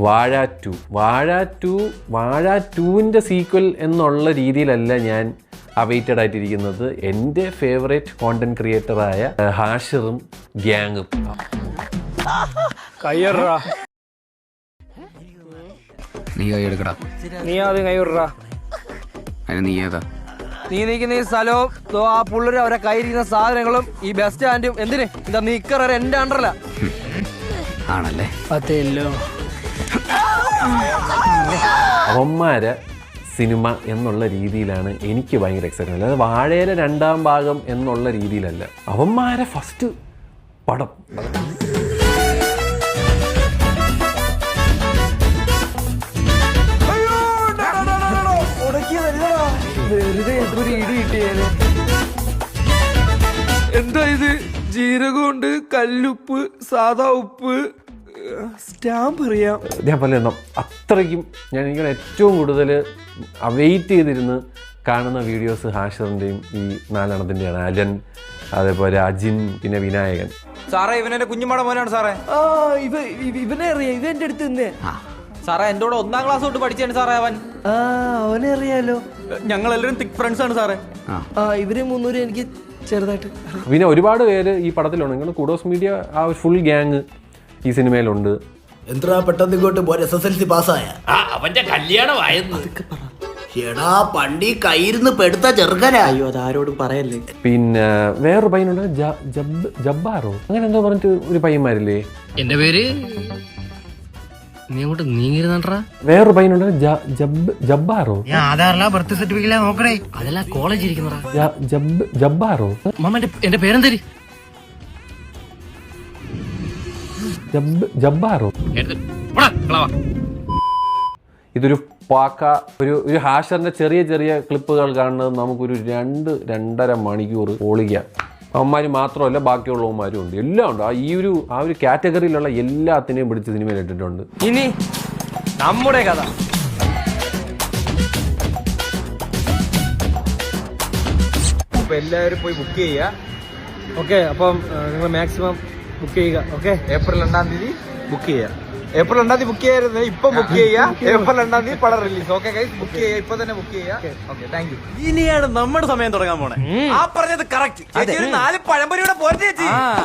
വാഴ ടൂവിൻ്റെ സീക്വൽ എന്നുള്ള രീതിയിലല്ല ഞാൻ അവൈറ്റഡ് ആയിട്ടിരിക്കുന്നത്. എൻ്റെ ഫേവറേറ്റ് കോണ്ടന്റ് ക്രിയേറ്ററായ ഹാഷിറും ഗ്യാങ്ങും. നീ കൈ എടുക്കടാ. നീ ആദ്യം കൈ വിടറാ. അതിന് നീ ഏതാ? നീ നിൽക്കുന്ന ഈ സ്ഥലവും ആ പുള്ളരും അവരെ കയ്യിരിക്കുന്ന സാധനങ്ങളും ഈ ബസ് സ്റ്റാൻഡും എന്തിന് എന്താ നിക്കറ എന്റെ അണ്ടറല്ല ആണല്ലേ? അതെല്ലോ അവന്മാരെ സിനിമ എന്നുള്ള രീതിയിലാണ് എനിക്ക് ഭയങ്കര എക്സൈറ്റ്മെന്റ്. അതായത് വാഴയുടെ 2ാം ഭാഗം എന്നുള്ള രീതിയിലല്ല, അവന്മാരെ ഫസ്റ്റ് പടം. എന്താ ഇത്? ജീരകമുണ്ട്, കല്ലുപ്പ്, സാധാ ഉപ്പ്, സ്റ്റാമ്പ് അറിയാം. ഞാൻ പറയുന്ന അത്രയ്ക്കും എനിക്ക് ഏറ്റവും കൂടുതൽ വെയിറ്റ് ചെയ്തിരുന്ന് കാണുന്ന വീഡിയോസ് ഹാഷിറിൻ്റെയും ഈ 4 അലൻ, അതേപോലെ അജിൻ, പിന്നെ വിനായകൻ. സാറേ ഇവനെ കുഞ്ഞുമാട മോനാണ് സാറേ. ഇവനെ അറിയാം, ഇവ എന്റെ അടുത്ത് തന്നെ. സാറേ എന്റെ കൂടെ 1ാം ക്ലാസ് തൊട്ട് പഠിച്ചാണ് സാറേ അവൻ. അവനെ അറിയാലോ. ഞങ്ങൾ എല്ലാവരും തിക് ഫ്രണ്ട്സ് ആണ് സാറേ. ഇവര് 300 എനിക്ക് ചെറുതായിട്ട്. പിന്നെ ഒരുപാട് പേര് ഈ പടത്തിലുണ്ട്. കുഡോസ് മീഡിയ ആ ഒരു ഫുൾ ഗ്യാങ് ഈ സിനിമയിലുണ്ട്. എന്താ പെട്ടെന്ന് ഇങ്ങോട്ട് പോരെ? SSLC പാസ്സായ അവന്റെ കല്യാണമായെന്ന്. എടാ പണ്ടി കയ്യിരുന്ന് പെടുത്ത ചെറുക്കനാ. അയ്യോ അതാരോടും പറയല്ലേ. പിന്നെ വേറൊരു പയ്യനുണ്ട്, ജബ്ബാറോ അങ്ങനെ എന്തോ പറഞ്ഞിട്ട് ഒരു പയ്യന്മാരില്ലേ. എന്റെ പേര് നീ അങ്ങോട്ട് നീങ്ങിരുന്നാ. വേറൊരു പയ്യനുണ്ട്, ജബ്ബാറോ. ബർത്ത് സർട്ടിഫിക്കറ്റ് നോക്കണേ. അതെല്ലാം കോളേജ് ഇരിക്കുന്നതാ. ജബ്ബാറോ. എന്റെ പേരെന്തരി? ജബ്ബാറോ. ഇതൊരു പാക്ക ഒരു ഹാഷറിന്റെ ചെറിയ ചെറിയ ക്ലിപ്പുകൾ കാണുന്നത് നമുക്കൊരു 2-2.5 മണിക്കൂർ ഓളിക്കാം. അവന്മാര് മാത്രമല്ല ബാക്കിയുള്ളവന്മാരും ഉണ്ട്, എല്ലാം ഉണ്ട്. ആ ഒരു കാറ്റഗറിയിലുള്ള എല്ലാത്തിനെയും പിടിച്ച് സിനിമയിൽ ഇട്ടിട്ടുണ്ട്. ഇനി നമ്മുടെ കഥ. എല്ലാവരും പോയി ബുക്ക് ചെയ്യുക. ഓക്കെ, അപ്പം നിങ്ങൾ മാക്സിമം ബുക്ക് ചെയ്യുക. ഓക്കെ, ഏപ്രിൽ 2-ാം തീയതി ബുക്ക് ചെയ്യുക. ഏപ്രിൽ 2-ാം തീയതി ബുക്ക് ചെയ്യായിരുന്നു, ഇപ്പൊ ബുക്ക് ചെയ്യുക. ഏപ്രിൽ 2-ാം തീയതി പടം റിലീസ്. ഓക്കെ ഗൈസ്, ബുക്ക് ചെയ്യുക, ഇപ്പൊ തന്നെ ബുക്ക് ചെയ്യുക. Okay, thank you. ഇനിയാണ് നമ്മുടെ സമയം തുടങ്ങാൻ പോണേ. ആ പറഞ്ഞത് കറക്റ്റ്. 4 പഴംപൊരിയുടെ പോരട്ടെ ചേച്ചി.